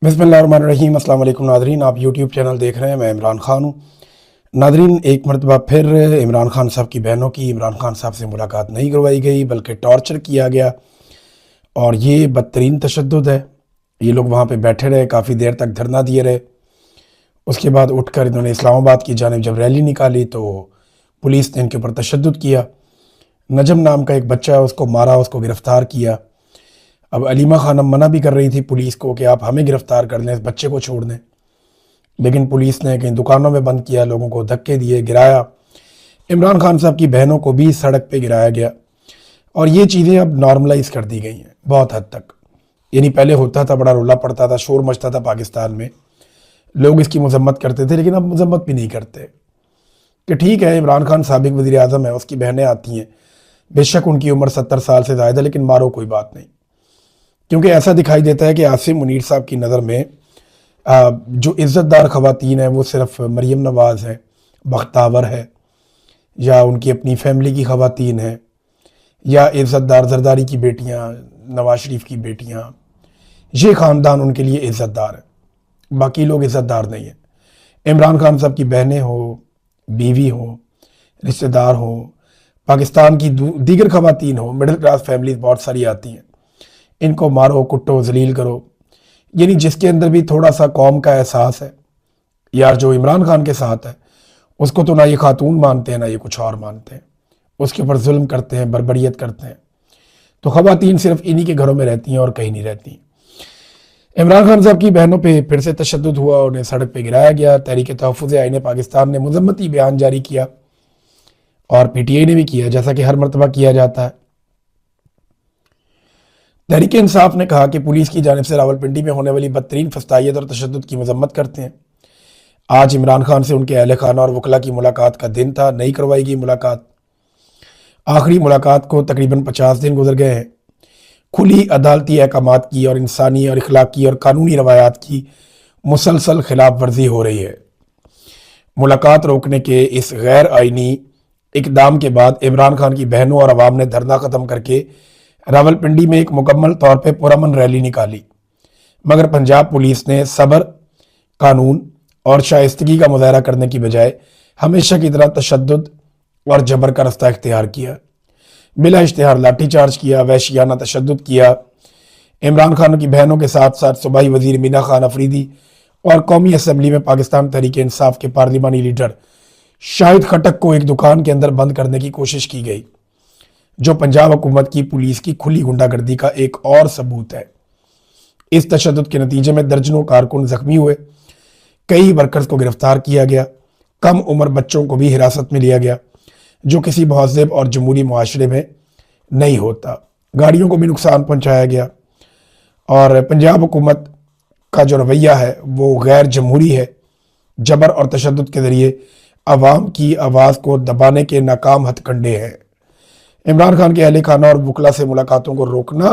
बिस्मिल्लाहिर्रहमानिर्रहीम। अस्सलाम वालेकुम नादरीन, आप यूट्यूब चैनल देख रहे हैं। मैं इमरान खान हूँ। नादरीन, एक मरतबा फिर इमरान खान साहब की बहनों की इमरान खान साहब से मुलाकात नहीं करवाई गई, बल्कि टॉर्चर किया गया। और ये बदतरीन तशद्दुद है। ये लोग वहाँ पे बैठे रहे, काफ़ी देर तक धरना दिए रहे। उसके बाद उठकर इन्होंने इस्लामाबाद की जानिब जब रैली निकाली तो पुलिस ने इनके ऊपर तशद्दुद किया। नजम नाम का एक बच्चा है, उसको मारा, उसको गिरफ़्तार किया। अब अलीमा खानम मना भी कर रही थी पुलिस को कि आप हमें गिरफ़्तार कर लें, इस बच्चे को छोड़ दें, लेकिन पुलिस ने कहीं दुकानों में बंद किया, लोगों को धक्के दिए, गिराया। इमरान खान साहब की बहनों को भी सड़क पे गिराया गया। और ये चीज़ें अब नॉर्मलाइज कर दी गई हैं बहुत हद तक। यानी पहले होता था, बड़ा रोला पड़ता था, शोर मचता था पाकिस्तान में, लोग इसकी मजम्मत करते थे, लेकिन अब मजम्मत भी नहीं करते कि ठीक है, इमरान खान साबिक वज़ीर आज़म है, उसकी बहनें आती हैं, बेशक उनकी उम्र 70 साल से ज़्यादा, लेकिन मारो कोई बात नहीं। क्योंकि ऐसा दिखाई देता है कि आसिम मुनीर साहब की नज़र में जो इज़्ज़तदार ख़वातीन हैं वो सिर्फ मरीम नवाज़ है, बख्तावर है, या उनकी अपनी फैमिली की ख़वातीन हैं, या इज़्ज़तदार जरदारी की बेटियां, नवाज शरीफ की बेटियां। ये ख़ानदान उनके लिए इज़्ज़तदार है, बाकी लोग इज़्ज़तदार नहीं है। इमरान खान साहब की बहनें हो, बीवी हो, रिश्तेदार हो, पाकिस्तान की दीगर ख़वातीन हो, मिडिल क्लास फैमिलीज बहुत सारी आती हैं, इनको मारो, कुटो, जलील करो। यानी जिसके अंदर भी थोड़ा सा कौम का एहसास है, यार जो इमरान खान के साथ है, उसको तो ना ये खातून मानते हैं, ना ये कुछ और मानते हैं, उसके ऊपर जुल्म करते हैं, बर्बरियत करते हैं। तो ख़वातीन सिर्फ इन्हीं के घरों में रहती हैं और कहीं नहीं रहती। इमरान खान साहब की बहनों पे फिर से तशद्दुद हुआ, उन्हें सड़क पे गिराया गया। तहरीक तहफ़्फ़ुज़ आईन पाकिस्तान ने मज़म्मती बयान जारी किया और PTI ने भी किया, जैसा कि हर मरतबा किया जाता है। तहरीक इंसाफ ने कहा कि पुलिस की जानिब से रावलपिंडी में होने वाली बदतरीन फस्तायत और तशद्दुद की मजम्मत करते हैं। आज इमरान खान से उनके अहल खाना और वकला की मुलाकात का दिन था, नहीं करवाई गई मुलाकात। आखिरी मुलाकात को तकरीबन 50 दिन गुजर गए हैं। खुली अदालती अहकामात की और इंसानी और इखलाकी और कानूनी रवायात की मुसलसल खिलाफ वर्जी हो रही है। मुलाकात रोकने के इस गैर आइनी इकदाम के बाद इमरान खान की बहनों और अवाम ने धरना ख़त्म करके रावलपिंडी में एक मुकम्मल तौर पर पुरअमन रैली निकाली। मगर पंजाब पुलिस ने सब्र, कानून और शाइस्तगी का मुजाहरा करने की बजाय हमेशा की तरह तशद्दुद और जबर का रास्ता इख्तियार किया। बिला इश्तिहार लाठीचार्ज किया, वहशियाना तशद्दुद किया। इमरान खान की बहनों के साथ साथ सूबाई वजीर मीना खान अफरीदी और कौमी असम्बली में पाकिस्तान तहरीक इंसाफ के पार्लिमानी लीडर शाहिद खटक को एक दुकान के अंदर बंद करने की कोशिश की गई, जो पंजाब हुकूमत की पुलिस की खुली गुंडागर्दी का एक और सबूत है। इस तशद्दुद के नतीजे में दर्जनों कारकुन जख्मी हुए, कई वर्कर्स को गिरफ्तार किया गया, कम उम्र बच्चों को भी हिरासत में लिया गया, जो किसी महज़ब और जमहूरी मुआशरे में नहीं होता। गाड़ियों को भी नुकसान पहुंचाया गया। और पंजाब हुकूमत का जो रवैया है वो गैर जमहूरी है, जबर और तशद्दुद के ज़रिए अवाम की आवाज़ को दबाने के नाकाम हथकंडे हैं। इमरान खान के अहले खाना और वकला से मुलाकातों को रोकना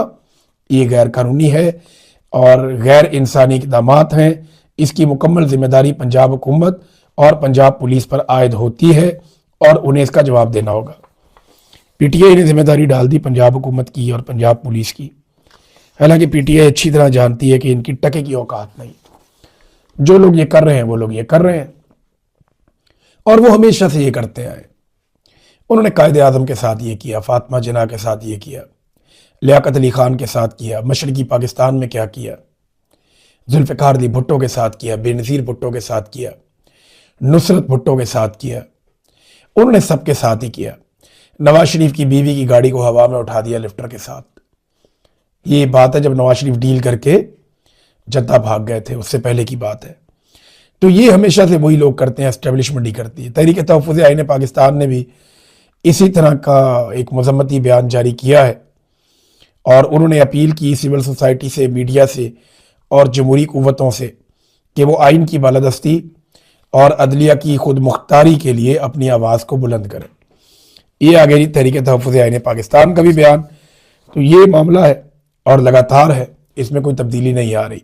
ये गैर कानूनी है और गैर इंसानी इक़दामात हैं। इसकी मुकम्मल जिम्मेदारी पंजाब हुकूमत और पंजाब पुलिस पर आयद होती है और उन्हें इसका जवाब देना होगा। PTI ने जिम्मेदारी डाल दी पंजाब हुकूमत की और पंजाब पुलिस की। हालांकि PTI अच्छी तरह जानती है कि इनकी टके की औकात नहीं। जो लोग ये कर रहे हैं वो लोग ये कर रहे हैं और वो हमेशा से ये करते आए। उन्होंने कायदे आज़म के साथ ये किया, फातिमा जिन्ना के साथ ये किया, लियाकत अली खान के साथ किया, मशरकी पाकिस्तान में क्या किया, जुल्फ़िकार अली भुट्टो के साथ किया, बेनज़ीर भुट्टो के साथ किया, नुसरत भुट्टो के साथ किया। उन्होंने सबके साथ ही किया। नवाज शरीफ की बीवी की गाड़ी को हवा में उठा दिया लिफ्टर के साथ। ये बात है जब नवाज शरीफ डील करके जद्दा भाग गए थे, उससे पहले की बात है। तो ये हमेशा से वही लोग करते हैं, एस्टेब्लिशमेंट ही करती है। तहरीक तहफ़्फ़ुज़ आईन पाकिस्तान ने भी इसी तरह का एक मज़म्मती बयान जारी किया है और उन्होंने अपील की सिविल सोसाइटी से, मीडिया से और जमहूरी क़ुव्वतों से कि वो आइन की बालादस्ती और अदलिया की खुद मुख्तारी के लिए अपनी आवाज़ को बुलंद करें। ये आ गई तहरीक तहफ़्फ़ुज़ आईन पाकिस्तान का भी बयान। तो ये मामला है और लगातार है, इसमें कोई तब्दीली नहीं आ रही।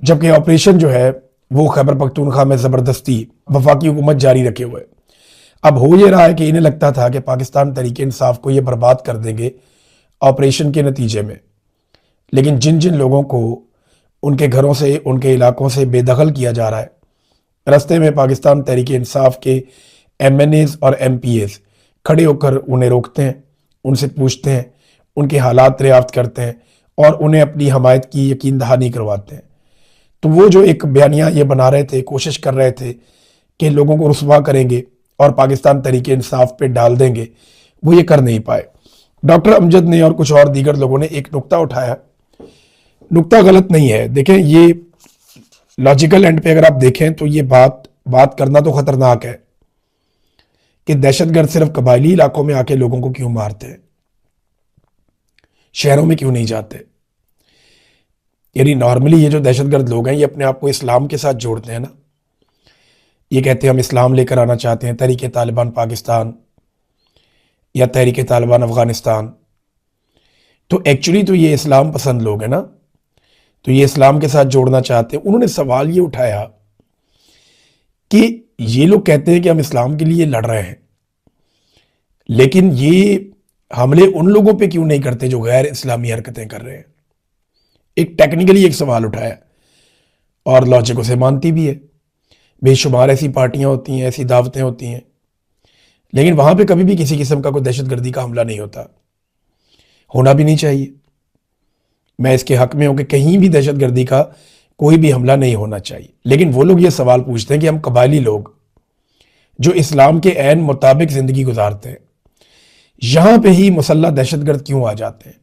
जबकि ऑपरेशन जो है वो खैबर पख्तूनख्वा में ज़बरदस्ती वफाकी हुकूमत जारी रखे हुए। अब हो ये रहा है कि इन्हें लगता था कि पाकिस्तान तहरीक इंसाफ को ये बर्बाद कर देंगे ऑपरेशन के नतीजे में, लेकिन जिन जिन लोगों को उनके घरों से, उनके इलाकों से बेदखल किया जा रहा है। रास्ते में पाकिस्तान तहरीक इंसाफ के MNAs और MPAs खड़े होकर उन्हें रोकते हैं, उनसे पूछते हैं, उनके हालात दरियाफ्त करते हैं और उन्हें अपनी हमायत की यकीन दहानी करवाते हैं। तो वो जो एक बयानिया ये बना रहे थे, कोशिश कर रहे थे कि लोगों को रुस्वा करेंगे और पाकिस्तान तहरीक इंसाफ पे डाल देंगे, वो ये कर नहीं पाए। डॉक्टर अमजद ने और कुछ और दीगर लोगों ने एक नुक्ता उठाया। नुक्ता गलत नहीं है, देखें ये लॉजिकल एंड पे अगर आप देखें तो ये बात करना तो खतरनाक है कि दहशतगर्द सिर्फ कबायली इलाकों में आके लोगों को क्यों मारते हैं, शहरों में क्यों नहीं जाते। यानी नॉर्मली ये जो दहशतगर्द लोग हैं ये अपने आप को इस्लाम के साथ जोड़ते हैं ना, ये कहते हैं हम इस्लाम लेकर आना चाहते हैं, तहरीक तालिबान पाकिस्तान या तहरीक तालिबान अफगानिस्तान। तो एक्चुअली तो ये इस्लाम पसंद लोग हैं ना, तो ये इस्लाम के साथ जोड़ना चाहते हैं। उन्होंने सवाल ये उठाया कि ये लोग कहते हैं कि हम इस्लाम के लिए लड़ रहे हैं, लेकिन ये हमले उन लोगों पे क्यों नहीं करते जो गैर इस्लामी हरकतें कर रहे हैं। एक टेक्निकली एक सवाल उठाया और लॉजिक उसे मानती भी है। बेशुमार ऐसी पार्टियां होती हैं, ऐसी दावतें होती हैं, लेकिन वहां पे कभी भी किसी किस्म का कोई दहशतगर्दी का हमला नहीं होता, होना भी नहीं चाहिए। मैं इसके हक में हूं कि कहीं भी दहशतगर्दी का कोई भी हमला नहीं होना चाहिए। लेकिन वो लोग ये सवाल पूछते हैं कि हम कबायली लोग जो इस्लाम के ऐन मुताबिक जिंदगी गुजारते हैं, यहां पे ही मुसल्लह दहशतगर्द क्यों आ जाते हैं।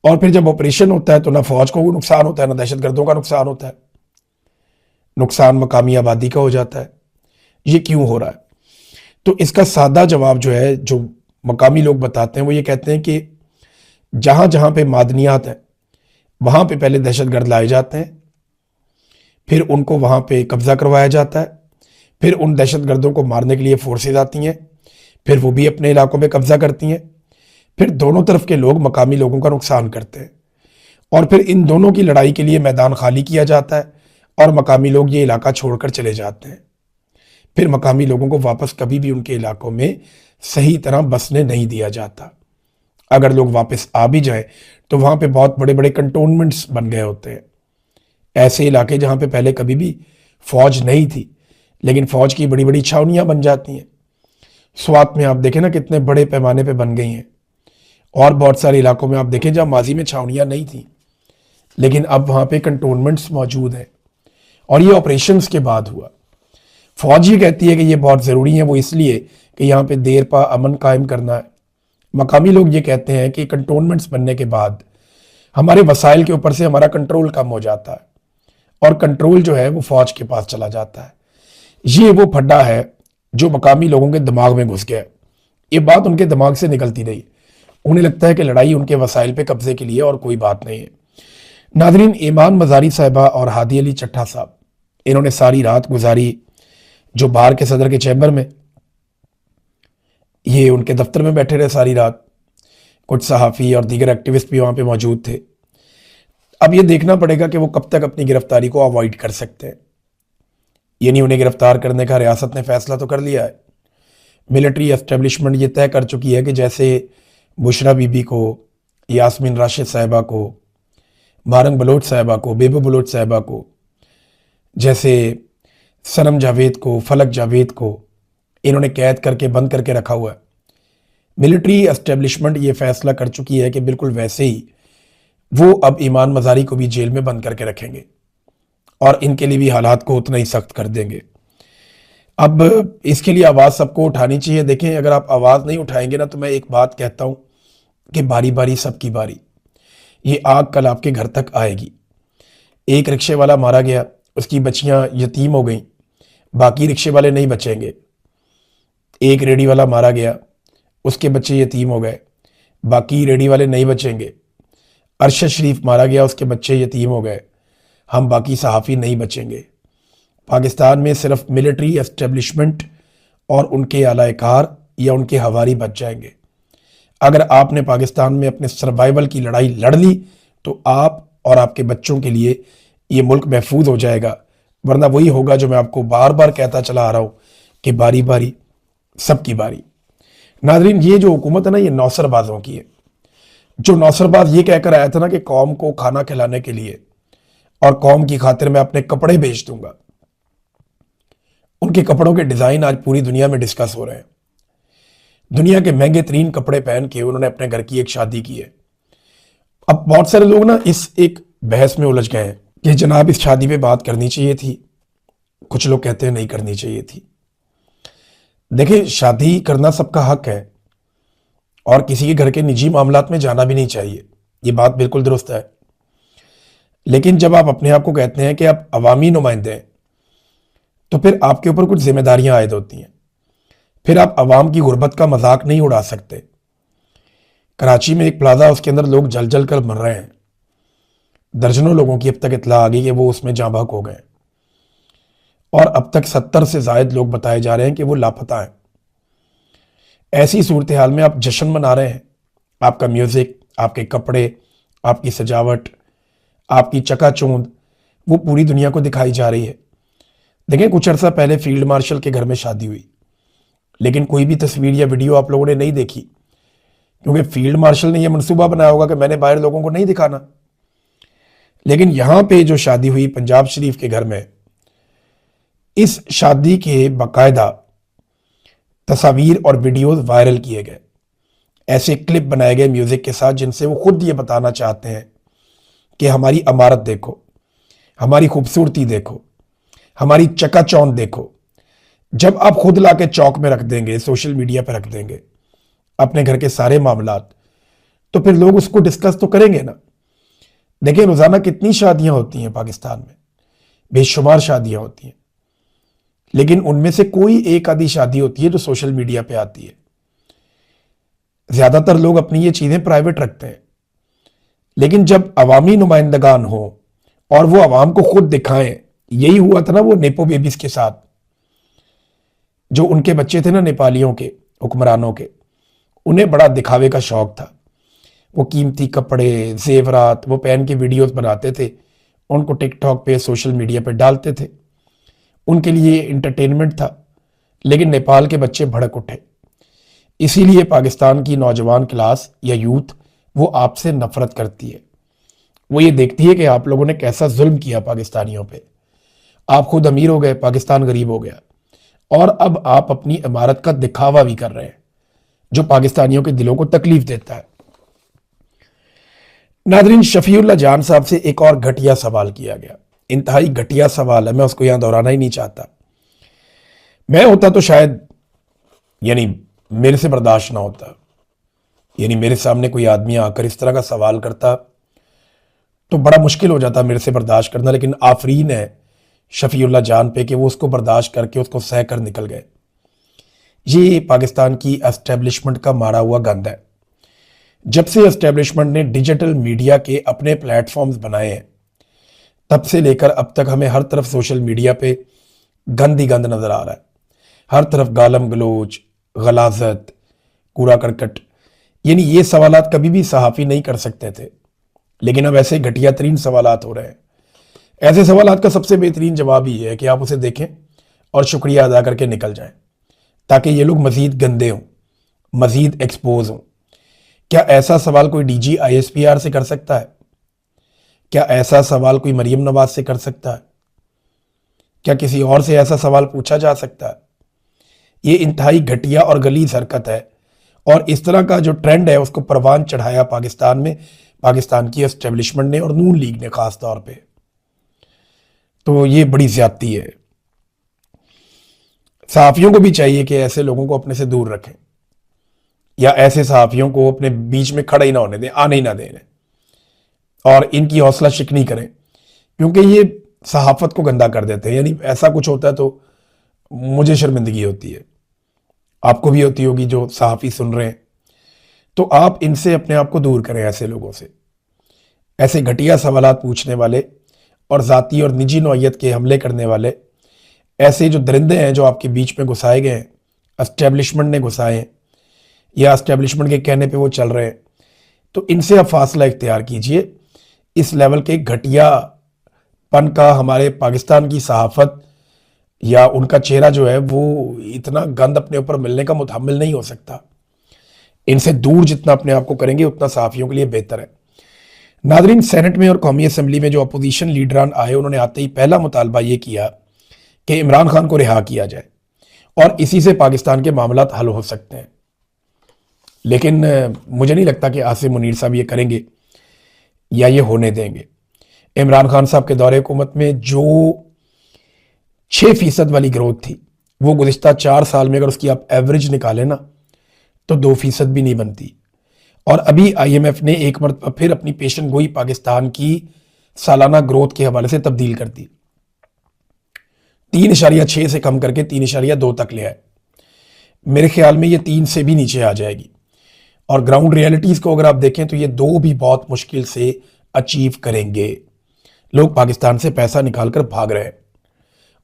और फिर जब ऑपरेशन होता है तो ना फौज को नुकसान होता है, ना दहशतगर्दों का नुकसान होता है, नुकसान मकामी आबादी का हो जाता है। ये क्यों हो रहा है? तो इसका सादा जवाब जो है, जो मकामी लोग बताते हैं, वो ये कहते हैं कि जहां जहां पे मादनियात है वहां पे पहले दहशतगर्द लाए जाते हैं, फिर उनको वहां पे कब्जा करवाया जाता है, फिर उन दहशतगर्दों को मारने के लिए फोर्सेज आती हैं, फिर वो भी अपने इलाकों में कब्जा करती हैं, फिर दोनों तरफ के लोग मकामी लोगों का नुकसान करते हैं और फिर इन दोनों की लड़ाई के लिए मैदान खाली किया जाता है और मकामी लोग ये इलाका छोड़कर चले जाते हैं। फिर मकामी लोगों को वापस कभी भी उनके इलाकों में सही तरह बसने नहीं दिया जाता। अगर लोग वापस आ भी जाएं तो वहां पे बहुत बड़े बड़े कंटोनमेंट्स बन गए होते हैं, ऐसे इलाके जहां पे पहले कभी भी फौज नहीं थी, लेकिन फौज की बड़ी बड़ी छावनियां बन जाती हैं। स्वात में आप देखें ना कितने बड़े पैमाने पे बन गई हैं, और बहुत सारे इलाकों में आप देखें जहां माजी में छावनियां नहीं थी, लेकिन अब वहां पे कंटोनमेंट्स मौजूद हैं। और ये ऑपरेशंस के बाद हुआ। फौज ये कहती है कि ये बहुत ज़रूरी है, वो इसलिए कि यहाँ पे देर पा अमन कायम करना है। मकामी लोग ये कहते हैं कि कंटोनमेंट्स बनने के बाद हमारे वसाइल के ऊपर से हमारा कंट्रोल कम हो जाता है और कंट्रोल जो है वो फौज के पास चला जाता है। ये वो फड्डा है जो मकामी लोगों के दिमाग में घुस गया। ये बात उनके दिमाग से निकलती नहीं, उन्हें लगता है कि लड़ाई उनके वसाइल पे कब्जे के लिए और कोई बात नहीं है। नादरीन, ईमान मजारी साहिबा और हादी अली चट्टा साहब, इन्होंने सारी रात गुजारी जो बार के सदर के चैम्बर में, ये उनके दफ्तर में बैठे रहे सारी रात। कुछ सहाफ़ी और दीगर एक्टिविस्ट भी वहाँ पे मौजूद थे। अब ये देखना पड़ेगा कि वो कब तक अपनी गिरफ्तारी को अवॉइड कर सकते हैं। ये नहीं, उन्हें गिरफ्तार करने का रियासत ने फैसला तो कर लिया है। मिलिट्री एस्टेब्लिशमेंट ये तय कर चुकी है कि जैसे बुशरा बीबी को, यास्मीन राशिद साहिबा को, मारंग बलोच साहिबा को, बेबू बलोच साहिबा को, जैसे सनम जावेद को, फलक जावेद को इन्होंने कैद करके बंद करके रखा हुआ है। मिलिट्री एस्टेब्लिशमेंट ये फैसला कर चुकी है कि बिल्कुल वैसे ही वो अब ईमान मजारी को भी जेल में बंद करके रखेंगे और इनके लिए भी हालात को उतना ही सख्त कर देंगे। अब इसके लिए आवाज़ सबको उठानी चाहिए। देखें, अगर आप आवाज़ नहीं उठाएंगे ना, तो मैं एक बात कहता हूँ कि बारी बारी सबकी बारी, ये आग कल आपके घर तक आएगी। एक रिक्शे वाला मारा गया, उसकी बच्चियां यतीम हो गई, बाकी रिक्शे वाले नहीं बचेंगे। एक रेडी वाला मारा गया, उसके बच्चे यतीम हो गए, बाकी रेडी वाले नहीं बचेंगे। अरशद शरीफ मारा गया, उसके बच्चे यतीम हो गए, हम बाकी सहाफ़ी नहीं बचेंगे। पाकिस्तान में सिर्फ मिलिट्री एस्टेब्लिशमेंट और उनके आलाकार या उनके हवारी बच जाएंगे। अगर आपने पाकिस्तान में अपने सर्वाइवल की लड़ाई लड़ ली तो आप और आपके बच्चों के लिए ये मुल्क महफूज हो जाएगा, वरना वही होगा जो मैं आपको बार बार कहता चला आ रहा हूँ कि बारी बारी सबकी बारी। नाज़रीन, ये जो हुकूमत है ना, ये नौसरबाजों की है। जो नौसरबाज ये कहकर आया था ना कि कौम को खाना खिलाने के लिए और कौम की खातिर मैं अपने कपड़े बेच दूंगा। उनके कपड़ों के डिजाइन आज पूरी दुनिया में डिस्कस हो रहे हैं। दुनिया के महंगे तरीन कपड़े पहन के उन्होंने अपने घर की एक शादी की है। अब बहुत सारे लोग ना इस एक बहस में उलझ गए हैं कि जनाब इस शादी पे बात करनी चाहिए थी, कुछ लोग कहते हैं नहीं करनी चाहिए थी। देखिए, शादी करना सबका हक है और किसी के घर के निजी मामलात में जाना भी नहीं चाहिए, ये बात बिल्कुल दुरुस्त है। लेकिन जब आप अपने आप को कहते हैं कि आप अवामी नुमाइंदे हैं, तो फिर आपके ऊपर कुछ जिम्मेदारियां आयद होती हैं। फिर आप अवाम की गुर्बत का मजाक नहीं उड़ा सकते। कराची में एक प्लाजा, उसके अंदर लोग जल जल कर मर रहे हैं। दर्जनों लोगों की अब तक इत्तला आ गई कि वो उसमें जाँ बहक हो गए और अब तक 70 से जायद लोग बताए जा रहे हैं कि वो लापता हैं। ऐसी सूरत हाल में आप जश्न मना रहे हैं, आपका म्यूजिक, आपके कपड़े, आपकी सजावट, आपकी चकाचौंध वो पूरी दुनिया को दिखाई जा रही है। देखें, कुछ अर्सा पहले फील्ड मार्शल के घर में शादी हुई, लेकिन कोई भी तस्वीर या वीडियो आप लोगों ने नहीं देखी, क्योंकि फील्ड मार्शल ने यह मनसूबा बनाया होगा कि मैंने बाहर लोगों को नहीं दिखाना। लेकिन यहां पे जो शादी हुई पंजाब शरीफ के घर में, इस शादी के बाकायदा तस्वीर और वीडियोस वायरल किए गए, ऐसे क्लिप बनाए गए म्यूजिक के साथ जिनसे वो खुद ये बताना चाहते हैं कि हमारी अमारत देखो, हमारी खूबसूरती देखो, हमारी चकाचौंध देखो। जब आप खुद लाके चौक में रख देंगे, सोशल मीडिया पर रख देंगे अपने घर के सारे मामलात, तो फिर लोग उसको डिस्कस तो करेंगे ना। देखिए, रोजाना कितनी शादियां होती हैं पाकिस्तान में, बेशुमार शादियां होती हैं, लेकिन उनमें से कोई एक आधी शादी होती है जो सोशल मीडिया पे आती है। ज्यादातर लोग अपनी ये चीजें प्राइवेट रखते हैं, लेकिन जब अवामी नुमाइंदगान हो और वो अवाम को खुद दिखाएं, यही हुआ था ना वो नेपो बेबीज के साथ। जो उनके बच्चे थे ना नेपालियों के हुक्मरानों के, उन्हें बड़ा दिखावे का शौक था। वो कीमती कपड़े, जेवरात वो पहन के वीडियोस बनाते थे, उनको टिकटॉक पे, सोशल मीडिया पे डालते थे। उनके लिए इंटरटेनमेंट था। लेकिन नेपाल के बच्चे भड़क उठे। इसीलिए पाकिस्तान की नौजवान क्लास या यूथ वो आपसे नफरत करती है। वो ये देखती है कि आप लोगों ने कैसा जुल्म किया पाकिस्तानियों पे। आप खुद अमीर हो गए, पाकिस्तान गरीब हो गया, और अब आप अपनी इमारत का दिखावा भी कर रहे हैं, जो पाकिस्तानियों के दिलों को तकलीफ देता है। नादरीन, शफीउल्लाह जान साहब से एक और घटिया सवाल किया गया, इंतहाई घटिया सवाल है, मैं उसको यहां दोहराना ही नहीं चाहता। मैं होता तो शायद मेरे से बर्दाश्त ना होता, मेरे सामने कोई आदमी आकर इस तरह का सवाल करता तो बड़ा मुश्किल हो जाता मेरे से बर्दाश्त करना। लेकिन आफरीन है शफीउल्लाह जान पे कि वो उसको बर्दाश्त करके उसको सह कर निकल गए। ये पाकिस्तान की एस्टेब्लिशमेंट का मारा हुआ गंद है। जब से एस्टेब्लिशमेंट ने डिजिटल मीडिया के अपने प्लेटफॉर्म्स बनाए हैं, तब से लेकर अब तक हमें हर तरफ सोशल मीडिया पे गंद ही गंद नजर आ रहा है। हर तरफ गालम गलोच, गलाजत, कूड़ा करकट। ये सवालात कभी भी सहाफ़ी नहीं कर सकते थे, लेकिन अब ऐसे घटिया तरीन सवालात हो रहे हैं। ऐसे सवालात का सबसे बेहतरीन जवाब ही है कि आप उसे देखें और शुक्रिया अदा करके निकल जाएं, ताकि ये लोग मजीद गंदे हों, मजीद एक्सपोज हों। क्या ऐसा सवाल कोई डीजी आईएसपीआर से कर सकता है? क्या ऐसा सवाल कोई मरियम नवाज से कर सकता है? क्या किसी और से ऐसा सवाल पूछा जा सकता है? ये इंतहाई घटिया और गलीज हरकत है, और इस तरह का जो ट्रेंड है उसको परवान चढ़ाया पाकिस्तान में पाकिस्तान की एस्टेब्लिशमेंट ने और नून लीग ने खास तौर पे। तो ये बड़ी ज्यादती है। सहाफियों को भी चाहिए कि ऐसे लोगों को अपने से दूर रखें, या ऐसे सहाफियों को अपने बीच में खड़ा ही ना होने दें, आने ही ना दें, और इनकी हौसला शिकनी करें, क्योंकि ये सहाफत को गंदा कर देते हैं। ऐसा कुछ होता है तो मुझे शर्मिंदगी होती है, आपको भी होती होगी जो सहाफ़ी सुन रहे हैं। तो आप इनसे अपने आप को दूर करें, ऐसे लोगों से, ऐसे घटिया सवालात पूछने वाले और ज़ाती और निजी नौइयत के हमले करने वाले, ऐसे जो दरिंदे हैं जो आपके बीच में घुसाए गए हैं, एस्टेब्लिशमेंट ने घुसाए हैं या एस्टेब्लिशमेंट के कहने पे वो चल रहे हैं, तो इनसे आप फासला इख्तियार कीजिए। इस लेवल के घटियापन का हमारे पाकिस्तान की सहाफ़त या उनका चेहरा जो है वो इतना गंद अपने ऊपर मिलने का मुतहम्मिल नहीं हो सकता। इनसे दूर जितना अपने आप को करेंगे उतना सहाफ़ियों के लिए बेहतर है। नादरीन, सेनेट में और कौमी असम्बली में जो अपोजिशन लीडरान आए, उन्होंने आते ही पहला मुतालबा ये किया कि इमरान खान को रिहा किया जाए और इसी से पाकिस्तान के मामला हल हो सकते हैं। लेकिन मुझे नहीं लगता कि आसिम मुनीर साहब ये करेंगे या ये होने देंगे। इमरान खान साहब के दौरे हुकूमत में जो 6% वाली ग्रोथ थी, वो गुज़िश्ता 4 साल में अगर उसकी आप एवरेज निकालें ना, तो 2% भी नहीं बनती। और अभी IMF ने एक मरतबा फिर अपनी पेशन गोई पाकिस्तान की सालाना ग्रोथ के हवाले से तब्दील कर दी, 3.6 से कम करके 3.2 तक ले आए। मेरे ख्याल में ये 3 से भी नीचे आ जाएगी। और ग्राउंड रियलिटीज़ को अगर आप देखें तो ये 2 भी बहुत मुश्किल से अचीव करेंगे। लोग पाकिस्तान से पैसा निकाल कर भाग रहे हैं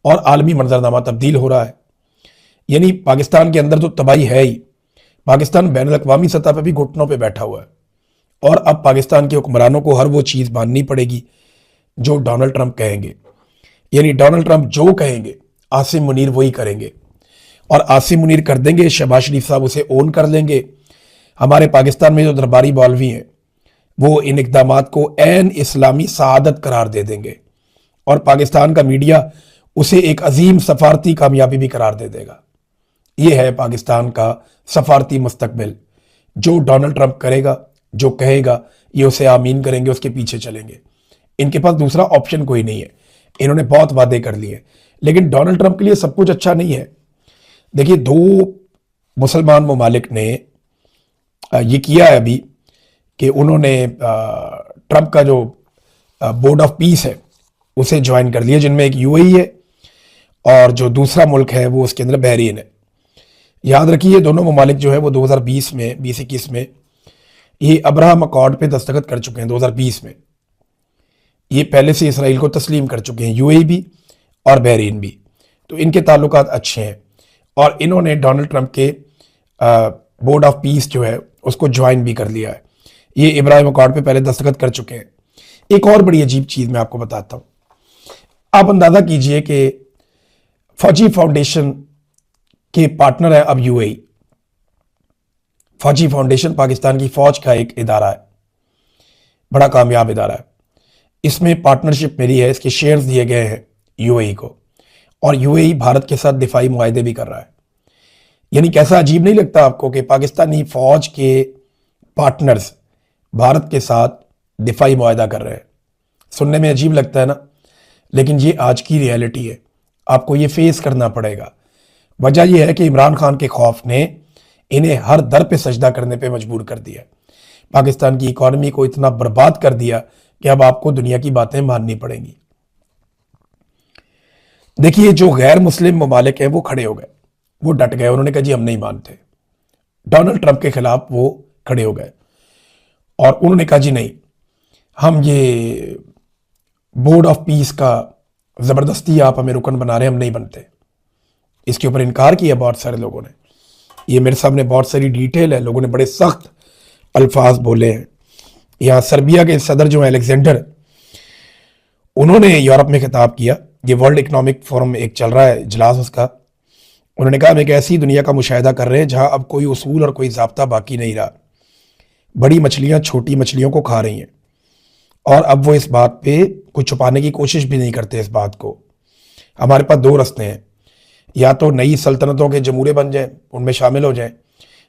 और आलमी मंजरनामा तब्दील हो रहा है। यानी पाकिस्तान के अंदर तो तबाही है ही, पाकिस्तान बैनुल अक़वामी सतह पर भी घुटनों पे बैठा हुआ है। और अब पाकिस्तान के हुक्मरानों को हर वो चीज़ माननी पड़ेगी जो डोनाल्ड ट्रंप कहेंगे। यानी डोनाल्ड ट्रंप जो कहेंगे आसिम मुनीर वही करेंगे, और आसिम मुनीर कर देंगे, शहबाज शरीफ साहब उसे ओन कर लेंगे। हमारे पाकिस्तान में जो दरबारी मौलवी हैं वो इन इक़दामात को ऐन इस्लामी सआदत करार दे देंगे और पाकिस्तान का मीडिया उसे एक अजीम सफारती कामयाबी भी करार दे देगा। ये है पाकिस्तान का सफारती मुस्तकबिल। जो डोनाल्ड ट्रंप करेगा, जो कहेगा, ये उसे आमीन करेंगे, उसके पीछे चलेंगे। इनके पास दूसरा ऑप्शन कोई नहीं है। इन्होंने बहुत वादे कर लिए, लेकिन डोनाल्ड ट्रंप के लिए सब कुछ अच्छा नहीं है। देखिए, 2 मुसलमान ममालिक ने ये किया है अभी कि उन्होंने ट्रंप का जो बोर्ड ऑफ पीस है उसे ज्वाइन कर लिया, जिनमें एक UAE है और जो दूसरा मुल्क है वो उसके अंदर बहरीन है। याद रखिए, ये दोनों ममालिक जो है वो 2020 में 2021 में ये अब्राहम अकॉर्ड पे दस्तखत कर चुके हैं। 2020 में ये पहले से इसराइल को तस्लीम कर चुके हैं, UAE भी और बहरीन भी। तो इनके ताल्लुकात अच्छे हैं और इन्होंने डोनाल्ड ट्रंप के बोर्ड ऑफ पीस जो है उसको ज्वाइन भी कर लिया है। ये इब्राहिम अकॉर्ड पे पहले दस्तखत कर चुके हैं। एक और बड़ी अजीब चीज़ मैं आपको बताता हूँ। आप अंदाज़ा कीजिए कि फौजी फाउंडेशन के पार्टनर है अब UAE। फौजी फाउंडेशन पाकिस्तान की फ़ौज का एक इदारा है, बड़ा कामयाब इदारा है। इसमें पार्टनरशिप मेरी है, इसके शेयर्स दिए गए हैं UAE को, और UAE भारत के साथ दिफाई मुआहदे भी कर रहा है। यानी कैसा अजीब नहीं लगता आपको कि पाकिस्तानी फ़ौज के पार्टनर्स भारत के साथ दिफाई मुआहदा कर रहे हैं? सुनने में अजीब लगता है ना, लेकिन ये आज की रियलिटी है। आपको ये फेस करना पड़ेगा। वजह यह है कि इमरान खान के खौफ ने इन्हें हर दर पे सजदा करने पे मजबूर कर दिया। पाकिस्तान की इकॉनमी को इतना बर्बाद कर दिया कि अब आपको दुनिया की बातें माननी पड़ेंगी। देखिए, जो गैर मुस्लिम ममालिक हैं वो खड़े हो गए, वो डट गए। उन्होंने कहा जी हम नहीं मानते। डोनाल्ड ट्रंप के खिलाफ वो खड़े हो गए और उन्होंने कहा जी नहीं, हम ये बोर्ड ऑफ पीस का ज़बरदस्ती आप हमें रुकन बना रहे हैं, हम नहीं बनते। इसके ऊपर इनकार किया बहुत सारे लोगों ने। ये मेरे सामने बहुत सारी डिटेल है, लोगों ने बड़े सख्त अल्फाज बोले हैं। यहाँ सर्बिया के सदर जो है अलेक्जेंडर, उन्होंने यूरोप में खिताब किया। ये वर्ल्ड इकनॉमिक फोरम एक चल रहा है इजलास उसका। उन्होंने कहा हम एक ऐसी दुनिया का मुशाहिदा कर रहे हैं जहाँ अब कोई उसूल और कोई ज़ाब्ता बाकी नहीं रहा। बड़ी मछलियाँ छोटी मछलियों को खा रही हैं और अब वो इस बात पे कुछ छुपाने की कोशिश भी नहीं करते इस बात को। हमारे पास 2 रास्ते हैं, या तो नई सल्तनतों के जमूरे बन जाएं, उनमें शामिल हो जाएं,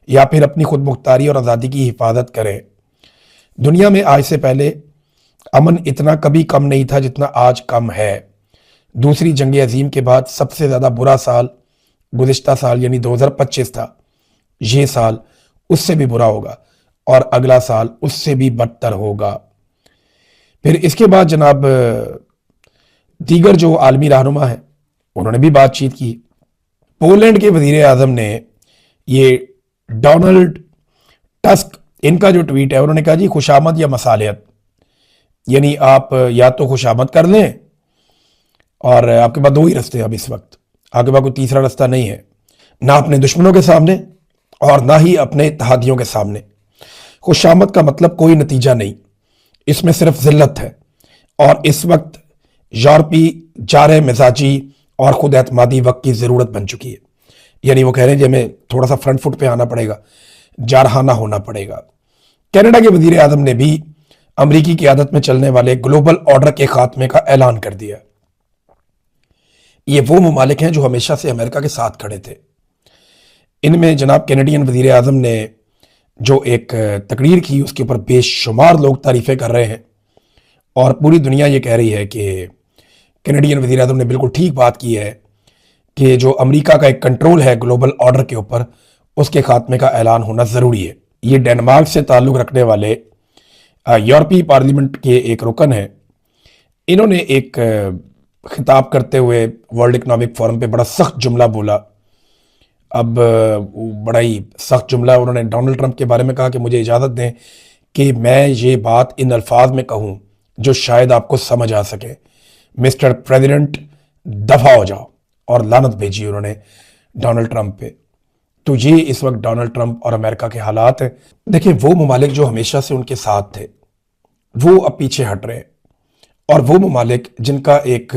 या फिर अपनी खुद मुख्तारी और आज़ादी की हिफाजत करें। दुनिया में आज से पहले अमन इतना कभी कम नहीं था जितना आज कम है। दूसरी जंग अजीम के बाद सबसे ज़्यादा बुरा साल गुज़िश्ता साल यानी 2025 था। ये साल उससे भी बुरा होगा और अगला साल उससे भी बदतर होगा। फिर इसके बाद जनाब दीगर जो आलमी रहनुमा हैं उन्होंने भी बातचीत की। पोलैंड के वज़ीर आज़म ने ये डोनाल्ड टस्क, इनका जो ट्वीट है, उन्होंने कहा जी खुशामद या मसालियत, यानी आप या तो खुशामद कर लें और आपके पास 2 ही रास्ते हैं अब इस वक्त, आपके पास कोई तीसरा रास्ता नहीं है, ना अपने दुश्मनों के सामने और ना ही अपने इत्तेहादियों के सामने। खुशामद का मतलब कोई नतीजा नहीं, इसमें सिर्फ जिल्लत है। और इस वक्त यूरोपी जारे मिजाजी और खुद एतमादी वक्त की ज़रूरत बन चुकी है। यानी वो कह रहे हैं कि हमें थोड़ा सा फ्रंट फुट पे आना पड़ेगा, जारहाना होना पड़ेगा। कनाडा के वज़ीर आज़म ने भी अमरीकी क़यादत में चलने वाले ग्लोबल ऑर्डर के खात्मे का ऐलान कर दिया। ये वो ममालिक हैं जो हमेशा से अमेरिका के साथ खड़े थे। इनमें जनाब कैनेडियन वज़ीर आज़म ने जो एक तकरीर की उसके ऊपर बेशुमार लोग तारीफ़ें कर रहे हैं और पूरी दुनिया ये कह रही है कि कैनेडियन वज़ीर आज़म ने बिल्कुल ठीक बात की है कि जो अमेरिका का एक कंट्रोल है ग्लोबल ऑर्डर के ऊपर, उसके खात्मे का ऐलान होना ज़रूरी है। ये डेनमार्क से ताल्लुक़ रखने वाले यूरोपीय पार्लियामेंट के एक रुकन हैं। इन्होंने एक खिताब करते हुए वर्ल्ड इकनॉमिक फोरम पे बड़ा सख्त जुमला बोला। अब बड़ा ही सख्त जुमला उन्होंने डोनाल्ड ट्रंप के बारे में कहा कि मुझे इजाज़त दें कि मैं ये बात इन अल्फाज में कहूँ जो शायद आपको समझ आ सके। मिस्टर प्रेसिडेंट, दफ़ा हो जाओ, और लानत भेजी उन्होंने डोनाल्ड ट्रंप पे। तो ये इस वक्त डोनाल्ड ट्रंप और अमेरिका के हालात हैं। देखिए, वो ममालिक जो हमेशा से उनके साथ थे वो अब पीछे हट रहे हैं, और वो ममालिक जिनका एक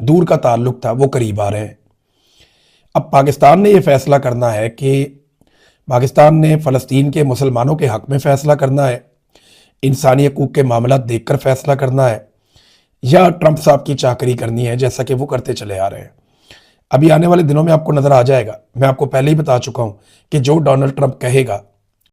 दूर का ताल्लुक था वो करीब आ रहे हैं। अब पाकिस्तान ने ये फैसला करना है कि पाकिस्तान ने फ़लस्तीन के मुसलमानों के हक़ में फ़ैसला करना है, इंसानी हकूक़ के मामला देखकर फ़ैसला करना है, या ट्रंप साहब की चाकरी करनी है जैसा कि वो करते चले आ रहे हैं। अभी आने वाले दिनों में आपको नज़र आ जाएगा। मैं आपको पहले ही बता चुका हूँ कि जो डोनाल्ड ट्रंप कहेगा